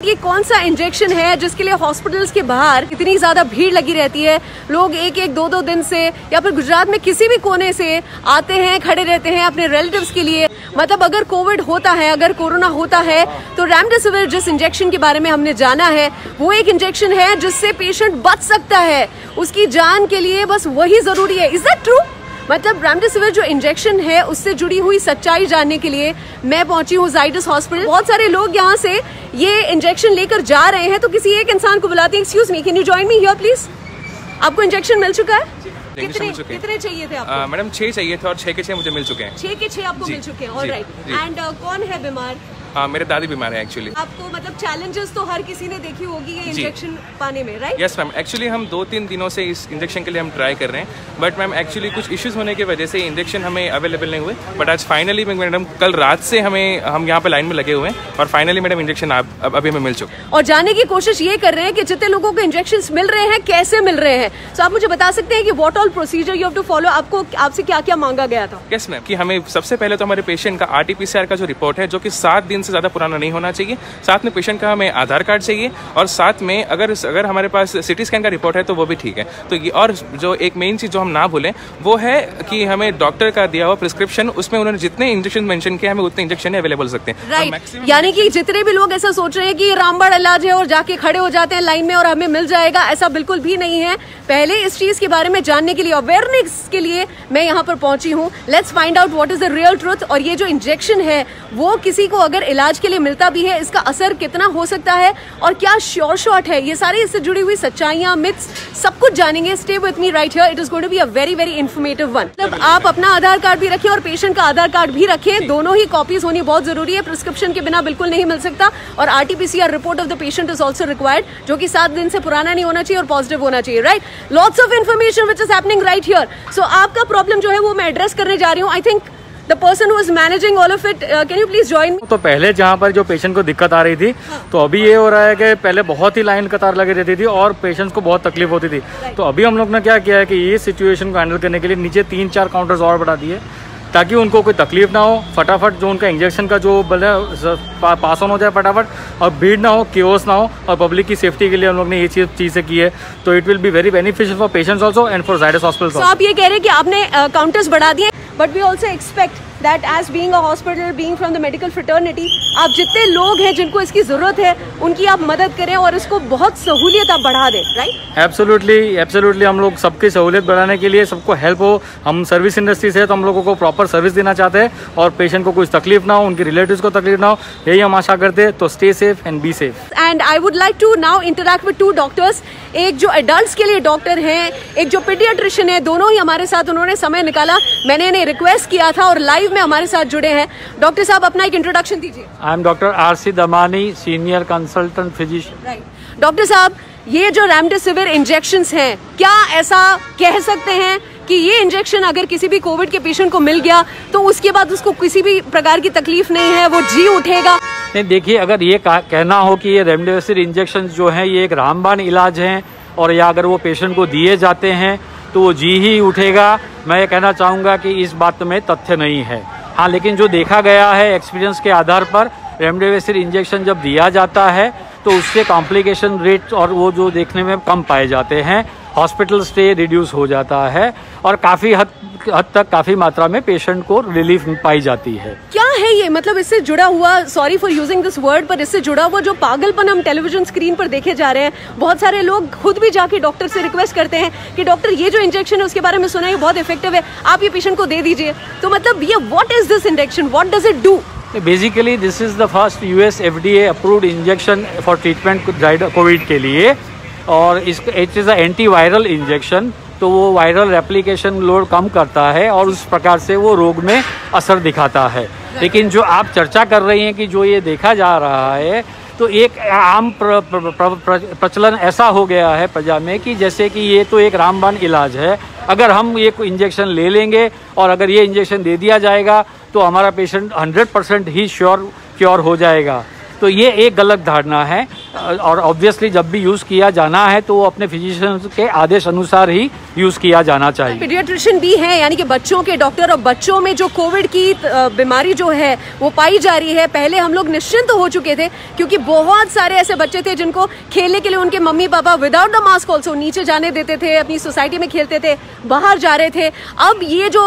ये कौन सा इंजेक्शन है जिसके लिए हॉस्पिटल्स के बाहर इतनी ज्यादा भीड़ लगी रहती है। लोग एक एक दो दिन से या फिर गुजरात में किसी भी कोने से आते हैं, खड़े रहते हैं अपने रिलेटिव्स के लिए। मतलब अगर कोविड होता है, अगर कोरोना होता है तो रेमडेसिविर जिस इंजेक्शन के बारे में हमने जाना है वो एक इंजेक्शन है जिससे पेशेंट बच सकता है। उसकी जान के लिए बस वही जरूरी है। Is that true? मतलब रेमडेसिविर जो इंजेक्शन है उससे जुड़ी हुई सच्चाई जानने के लिए मैं पहुंची हूँ जाइडस हॉस्पिटल। बहुत सारे लोग यहाँ से ये इंजेक्शन लेकर जा रहे हैं, तो किसी एक इंसान को बुलाते हैं। Excuse me, can you join me here please? आपको इंजेक्शन मिल चुका है? कितने चाहिए थे आपको? मैडम 6 चाहिए थे और 6 के 6 मुझे मिल चुके हैं। 6 के 6 आपको मिल चुके हैं। ऑलराइट। एंड कौन है बीमार? मेरे दादी बीमार है एक्चुअली। आपको मतलब चैलेंजेस तो हर किसी ने देखी होगी ये इंजेक्शन पाने में, राइट? यस मैम, एक्चुअली हम 2-3 दिनों से इस इंजेक्शन के लिए हम ट्राई कर रहे हैं, बट मैम एक्चुअली कुछ इश्यूज होने की वजह से इंजेक्शन हमें अवेलेबल नहीं हुए। बट आज फाइनली मैडम कल रात से हम यहाँ पे लाइन में लगे हुए हैं और फाइनली मैडम इंजेक्शन अभी हमें मिल चुके हैं। और जानने की कोशिश ये कर रहे हैं कि जितने लोगों को इंजेक्शन मिल रहे हैं कैसे मिल रहे हैं। तो आप मुझे बता सकते हैं कि what all procedure you have to follow? आपसे क्या क्या मांगा गया था? यस मैम, कि हमें सबसे पहले तो हमारे पेशेंट का RT-PCR का जो रिपोर्ट है जो कि 7 दिन से ज्यादा पुराना नहीं होना चाहिए। साथ में पेशेंट का हमें आधार कार्ड चाहिए और साथ में अगर हमारे पास CT स्कैन का रिपोर्ट है तो वो भी ठीक है। तो ये और जो एक मेन चीज जो हम ना भूलें वो है कि हमें डॉक्टर का दिया हुआ प्रिस्क्रिप्शन, उसमें उन्होंने जितने इंजेक्शन मेंशन किए हमें उतने इंजेक्शन अवेलेबल हो सकते हैं। राइट। यानी कि जितने भी लोग ऐसा सोच रहे हैं कि रामबाण इलाज है और जाके खड़े हो जाते हैं लाइन में और हमें मिल जाएगा, ऐसा बिल्कुल भी नहीं है। पहले इस चीज के बारे में जानने के लिए, अवेयरनेस के लिए मैं यहाँ पर पहुंची हूँ। Let's find out what is the real truth. और ये जो इंजेक्शन है वो किसी को अगर इलाज के लिए मिलता भी है, इसका असर कितना हो सकता है और क्या श्योर शॉट है, ये सारी इससे जुड़ी हुई सच्चाइयां, मिथ्स, सब कुछ जानेंगे। Stay with me right here, it is going to be a very very informative one. मतलब आप अपना आधार कार्ड भी रखें और पेशेंट का आधार कार्ड भी रखें, दोनों ही कॉपीज होनी बहुत जरूरी है। प्रिस्क्रिप्शन के बिना बिल्कुल नहीं मिल सकता। और RT-PCR report of the patient is also required, जो कि 7 दिन से पुराना नहीं होना चाहिए और पॉजिटिव होना चाहिए, right? Lots of information which is happening right here. So आपका प्रॉब्लम जो है वो मैं एड्रेस करने जा रही हूँ। I think The person who is managing all of it, can you please join me? तो पहले जहाँ पर जो पेशेंट को दिक्कत आ रही थी, तो अभी ये हो रहा है कि पहले बहुत ही लाइन कतार लगी रहती थी और पेशेंट्स को बहुत तकलीफ होती थी। तो अभी हम लोग ने क्या किया है कि ये सिचुएशन को हैंडल करने के लिए नीचे 3-4 काउंटर्स और बढ़ा दिए ताकि उनको कोई तकलीफ ना हो। फटाफट जो उनका इंजेक्शन का जो पास ऑन हो जाए फटाफट, और भीड़ ना हो, केओस ना हो, और पब्लिक की सेफ्टी के लिए हम लोग ने ये चीज़ें की है। तो it will be very beneficial for patients also and for Zydus hospital. तो आप ये कह रहे हैं कि आपने काउंटर्स बढ़ा दिए, but we also expect that as being a hospital, being from the medical fraternity, आप जितने लोग हैं जिनको इसकी जरूरत है उनकी आप मदद करें और इसको बहुत सहूलियत आप बढ़ा दें, राइट? एब्सोल्युटली हम लोग सबकी सहूलियत बढ़ाने के लिए, सबको हेल्प हो। हम सर्विस इंडस्ट्री से तो हम लोगों को प्रॉपर सर्विस देना चाहते हैं और पेशेंट को कुछ तकलीफ ना हो, उनके रिलेटिव्स को तकलीफ ना हो, यही हम आशा करते हैं। तो stay safe and be safe. And I would like to now interact with 2 doctors. एक जो एडल्ट्स के लिए डॉक्टर हैं, एक जो पीडियाट्रिशियन है, दोनों ही हमारे साथ उन्होंने समय निकाला। मैंने इन्हें रिक्वेस्ट किया था और लाइव में हमारे साथ जुड़े हैं। डॉक्टर साहब अपना एक इंट्रोडक्शन दीजिए। I am doctor RC Damani, senior consultant physician. Right. Doctor साहब, ये जो रेमडेसिविर इंजेक्शंस हैं, क्या ऐसा कह सकते हैं कि ये इंजेक्शन अगर किसी भी कोविड के पेशेंट को मिल गया तो उसके बाद उसको किसी भी प्रकार की तकलीफ नहीं है, वो जी उठेगा? नहीं, देखिए, अगर ये कहना हो कि ये रेमडेसिविर इंजेक्शन जो है ये एक रामबाण इलाज है और या अगर वो पेशेंट को दिए जाते हैं तो वो जी ही उठेगा, मैं ये कहना चाहूँगा कि इस बात में तथ्य नहीं है। हाँ, लेकिन जो देखा गया है एक्सपीरियंस के आधार पर, रेमडेसिविर इंजेक्शन जब दिया जाता है तो उससे कॉम्प्लिकेशन रेट और वो जो देखने में कम पाए जाते हैं, हॉस्पिटल स्टे रिड्यूस हो जाता है और काफ़ी हद तक काफ़ी मात्रा में पेशेंट को रिलीफ पाई जाती है। क्या है ये? मतलब इससे जुड़ा हुआ, sorry for using this word, पर इससे जुड़ा हुआ जो पागलपन हम टेलीविजन स्क्रीन पर देखे जा रहे हैं, बहुत सारे लोग खुद भी जाके डॉक्टर से रिक्वेस्ट करते हैं कि डॉक्टर ये जो इंजेक्शन है उसके बारे में सुना है बहुत इफेक्टिव है, आप ये पेशेंट को दे दीजिए। तो मतलब ये what is this injection, what does it do? Basically this is the first US FDA approved injection for treatment Covid के लिए, और it is a antiviral injection. तो वो वायरल रेप्लिकेशन लोड कम करता है और उस प्रकार से वो रोग में असर दिखाता है। लेकिन जो आप चर्चा कर रही हैं कि जो ये देखा जा रहा है, तो एक आम प्रचलन ऐसा हो गया है प्रजा में कि जैसे कि ये तो एक रामबाण इलाज है, अगर हम ये इंजेक्शन ले लेंगे और अगर ये इंजेक्शन दे दिया जाएगा तो हमारा पेशेंट 100% ही क्योर हो जाएगा। तो ये एक गलत धारणा है और ऑब्वियसली जब भी यूज़ किया जाना है तो अपने फिजिशियन के आदेश अनुसार ही यूज़ किया जाना चाहिए। पीडियाट्रिशियन भी है, यानी कि बच्चों के डॉक्टर, और बच्चों में जो कोविड की बीमारी जो है वो पाई जा रही है। पहले हम लोग निश्चिंत हो चुके थे क्योंकि बहुत सारे ऐसे बच्चे थे जिनको खेलने के लिए उनके mummy papa without the mask also नीचे जाने देते थे, अपनी सोसाइटी में खेलते थे, बाहर जा रहे थे। अब ये जो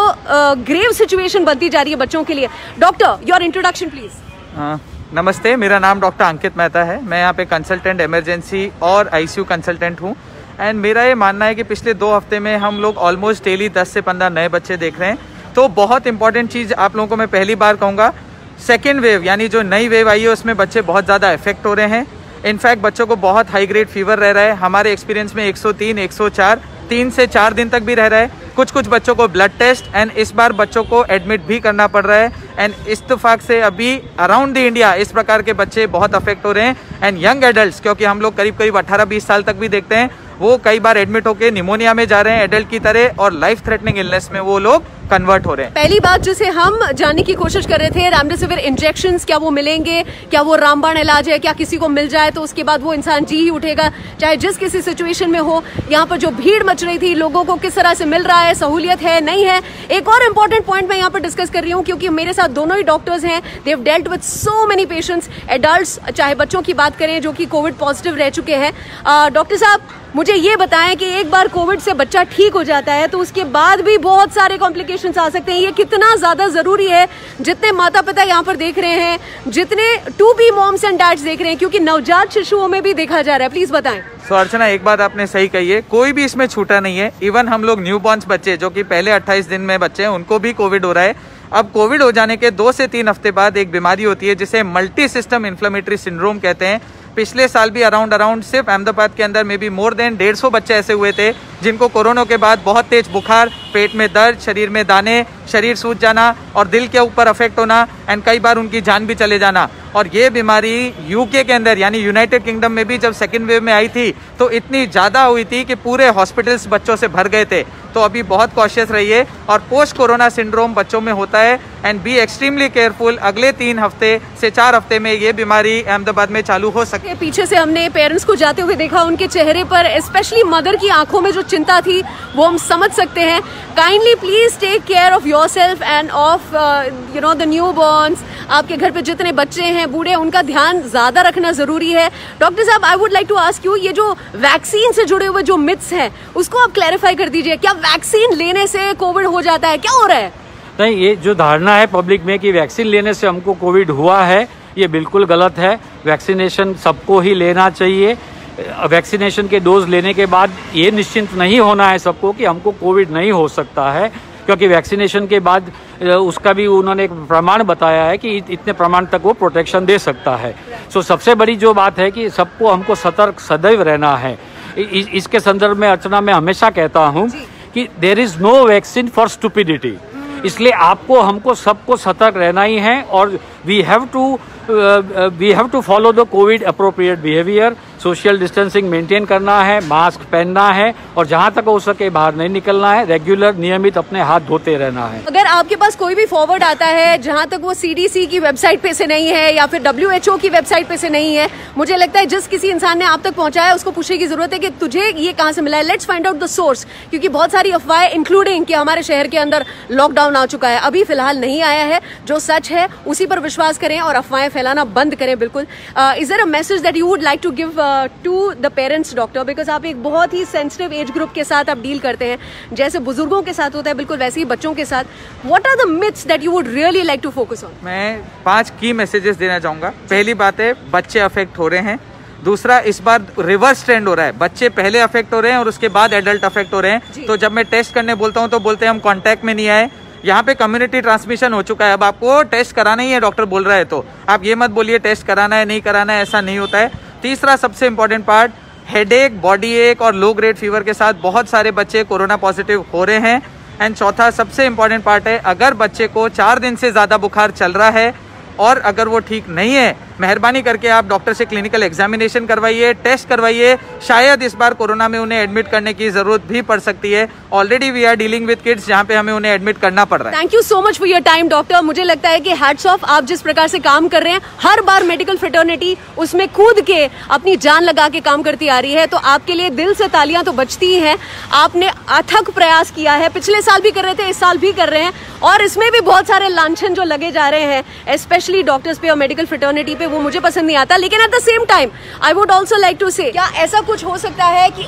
ग्रेव सिचुएशन बनती जा रही है बच्चों के लिए। Doctor, your introduction please. नमस्ते, मेरा नाम डॉक्टर अंकित मेहता है। मैं यहाँ पे कंसल्टेंट इमरजेंसी और आईसीयू कंसल्टेंट हूँ। एंड मेरा ये मानना है कि पिछले 2 हफ्ते में हम लोग ऑलमोस्ट डेली 10 से 15 नए बच्चे देख रहे हैं। तो बहुत इंपॉर्टेंट चीज़ आप लोगों को मैं पहली बार कहूँगा, सेकेंड वेव यानी जो नई वेव आई है उसमें बच्चे बहुत ज़्यादा इफेक्ट हो रहे हैं। इनफैक्ट बच्चों को बहुत हाई ग्रेड फीवर रह रहा है। हमारे एक्सपीरियंस में 103, 104, 3 से 4 दिन तक भी रह रहा है। कुछ बच्चों को ब्लड टेस्ट एंड इस बार बच्चों को एडमिट भी करना पड़ रहा है। एंड इत्तेफाक से अभी अराउंड द इंडिया इस प्रकार के बच्चे बहुत अफेक्ट हो रहे हैं। एंड यंग एडल्ट्स, क्योंकि हम लोग करीब 18-20 साल तक भी देखते हैं, वो कई बार एडमिट होकर निमोनिया में जा रहे हैं एडल्ट की तरह, और लाइफ थ्रेटनिंग इलनेस में वो लोग कन्वर्ट हो रहे हैं। पहली बात जिसे हम जानने की कोशिश कर रहे थे, रेमडेसिविर इंजेक्शंस क्या वो मिलेंगे, क्या वो रामबाण इलाज है, क्या किसी को मिल जाए तो उसके बाद वो इंसान जी ही उठेगा चाहे जिस किसी सिचुएशन में हो। यहाँ पर जो भीड़ मच रही थी, लोगों को किस तरह से मिल रहा है, सहूलियत है नहीं है। एक और इम्पोर्टेंट पॉइंट मैं यहाँ पर डिस्कस कर रही हूँ क्योंकि मेरे साथ दोनों ही डॉक्टर्स हैं। They have dealt with so many patients, adults चाहे बच्चों की बात करें जो कि कोविड पॉजिटिव रह चुके हैं। डॉक्टर साहब, मुझे ये बताएं कि एक बार कोविड से बच्चा ठीक हो जाता है तो उसके बाद भी बहुत सारे कॉम्प्लिकेशंस आ सकते हैं। ये कितना ज्यादा जरूरी है, जितने माता पिता यहाँ पर देख रहे हैं, जितने to be moms and dads देख रहे हैं, क्योंकि नवजात शिशुओं में भी देखा जा रहा है। प्लीज बताएं। तो अर्चना, एक बात आपने सही कही है, कोई भी इसमें छूटा नहीं है। इवन हम लोग न्यू बॉर्न्स बच्चे जो कि पहले 28 दिन में बच्चे हैं, उनको भी कोविड हो रहा है। अब कोविड हो जाने के 2 से 3 हफ्ते बाद एक बीमारी होती है जिसे मल्टी सिस्टम इन्फ्लेमेटरी सिंड्रोम कहते हैं। पिछले साल भी अराउंड सिर्फ अहमदाबाद के अंदर में भी मोर देन 150 बच्चे ऐसे हुए थे जिनको कोरोना के बाद बहुत तेज बुखार, पेट में दर्द, शरीर में दाने, शरीर सूज जाना और दिल के ऊपर अफेक्ट होना एंड कई बार उनकी जान भी चले जाना। और ये बीमारी यूके के अंदर यानी यूनाइटेड किंगडम में भी जब सेकेंड वेव में आई थी तो इतनी ज़्यादा हुई थी कि पूरे हॉस्पिटल्स बच्चों से भर गए थे। तो अभी बहुत कॉशियस रहिए। और पोस्ट कोरोना सिंड्रोम बच्चों में होता है एंड बी एक्सट्रीमली केयरफुल। अगले 3 हफ्ते से 4 हफ्ते में ये बीमारी अहमदाबाद में चालू हो सकती है। पीछे से हमने पेरेंट्स को जाते हुए देखा, उनके चेहरे पर स्पेशली मदर की आंखों में जो चिंता थी वो हम समझ सकते हैं। Kindly please take care of yourself and of the newborns. आपके घर पे जितने बच्चे हैं, बूढ़े, उनका ध्यान ज्यादा रखना जरूरी है। डॉक्टर साहब, I would like to ask you, ये जो वैक्सीन से जुड़े हुए जो मिथ्स हैं उसको आप क्लैरिफाई कर दीजिए। क्या वैक्सीन लेने से कोविड हो जाता है, क्या हो रहा है? नहीं, ये जो धारणा है पब्लिक में कि वैक्सीन लेने से हमको कोविड हुआ है, ये बिल्कुल गलत है। वैक्सीनेशन सबको ही लेना चाहिए। वैक्सीनेशन के डोज लेने के बाद ये निश्चिंत नहीं होना है सबको कि हमको कोविड नहीं हो सकता है, क्योंकि वैक्सीनेशन के बाद उसका भी उन्होंने एक प्रमाण बताया है कि इतने प्रमाण तक वो प्रोटेक्शन दे सकता है। सो सबसे बड़ी जो बात है कि सबको हमको सतर्क सदैव रहना है। इसके संदर्भ में अर्चना मैं हमेशा कहता हूँ कि there is no vaccine for stupidity. इसलिए आपको हमको सबको सतर्क रहना ही है और we have to follow the COVID appropriate behaviour. Social distancing maintain करना है, मास्क पहनना है और जहां तक हो सके बाहर नहीं निकलना है। रेगुलर नियमित अपने हाथ धोते रहना है। अगर आपके पास कोई भी फॉरवर्ड आता है जहां तक वो CDC की वेबसाइट पे से नहीं है या फिर WHO की वेबसाइट पे से नहीं है, मुझे लगता है जिस किसी इंसान ने आप तक पहुंचाया उसको पूछने की जरूरत है कि तुझे ये कहां से मिला है। Let's find out the source, क्योंकि बहुत सारी अफवाहें इंक्लूडिंग कि हमारे शहर के अंदर लॉकडाउन आ चुका है, अभी फिलहाल नहीं आया है। जो सच है उसी पर विश्वास करें और अफवाहें फैलाना बंद करें। बिल्कुल। Is there a message that you would like to give to the parents, doctor? Because आप एक बहुत ही सेंसिटिव एज ग्रुप के साथ आप डील करते हैं, जैसे बुजुर्गों के साथ होता है बिल्कुल वैसे ही बच्चों के साथ। What are the myths that you would really like to focus on? मैं 5 की मैसेजेस देना चाहूंगा। पहली बात है, बच्चे अफेक्ट हो रहे हैं। दूसरा, इस बार रिवर्स ट्रेंड हो रहा है, बच्चे पहले अफेक्ट हो रहे हैं और उसके बाद एडल्ट अफेक्ट हो रहे हैं। तो जब मैं टेस्ट करने बोलता हूँ तो बोलते हैं हम कॉन्टैक्ट में नहीं आए। यहाँ पे कम्युनिटी ट्रांसमिशन हो चुका है। अब आपको टेस्ट कराना ही है, डॉक्टर बोल रहा है, तो आप ये मत बोलिए टेस्ट कराना है नहीं कराना है, ऐसा नहीं होता है। तीसरा सबसे इंपॉर्टेंट पार्ट, हेडेक, बॉडी एक और लो ग्रेड फीवर के साथ बहुत सारे बच्चे कोरोना पॉजिटिव हो रहे हैं। एंड चौथा सबसे इंपॉर्टेंट पार्ट है, अगर बच्चे को 4 दिन से ज़्यादा बुखार चल रहा है और अगर वो ठीक नहीं है मेहरबानी करके आप डॉक्टर से क्लिनिकल एग्जामिनेशन करवाइए, टेस्ट करवाइए। शायद इस बार कोरोना में उन्हें एडमिट करने की जरूरत भी पड़ सकती है। Already we are dealing with kids जहाँ पे हमें उन्हें एडमिट करना पड़ रहा है। Thank you so much for your time doctor. मुझे लगता है कि हैट्स ऑफ, आप जिस प्रकार से काम कर रहे हैं, हर बार मेडिकल फ्रेटर्निटी उसमें कूद के अपनी जान लगा के काम करती आ रही है, तो आपके लिए दिल से तालियां तो बजती ही हैं। आपने अथक प्रयास किया है, पिछले साल भी कर रहे थे, इस साल भी कर रहे हैं, और इसमें भी बहुत सारे लांछन जो लगे जा रहे हैं स्पेशली डॉक्टर्स पे और मेडिकल फ्रेटर्निटी पे, वो मुझे पसंद नहीं आता। लेकिन at the same time I would also like to say, क्या ऐसा कुछ हो सकता है कि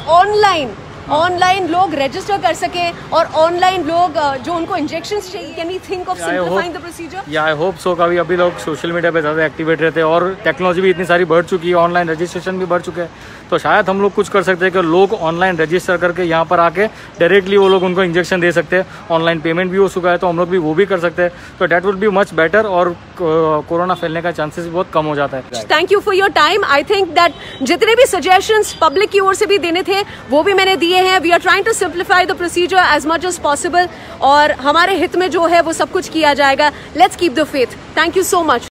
ऑनलाइन लोग रजिस्टर कर सके और ऑनलाइन लोग जो उनको इंजेक्शंस चाहिए, can we think of simplifying the procedure? या आई होप सो। कभी अभी लोग सोशल मीडिया पे ज़्यादा एक्टिवेट रहते हैं और टेक्नोलॉजी भी इतनी सारी बढ़ चुकी है, ऑनलाइन रजिस्ट्रेशन भी बढ़ चुके हैं, तो शायद हम लोग कुछ कर सकते हैं कि लोग ऑनलाइन रजिस्टर करके यहाँ पर आके डायरेक्टली वो लोग उनको इंजेक्शन दे सकते हैं। ऑनलाइन पेमेंट भी हो चुका है, तो हम लोग भी वो भी कर सकते हैं, तो that would be much better और कोरोना फैलने का चांसेस भी बहुत कम हो जाता है। Thank you for your time. I think that जितने भी सजेशंस पब्लिक की ओर से भी देने थे वो भी मैंने दिए हैं। We are trying to simplify the procedure as much as possible, और हमारे हित में जो है वो सब कुछ किया जाएगा। Let's keep the faith. Thank you so much.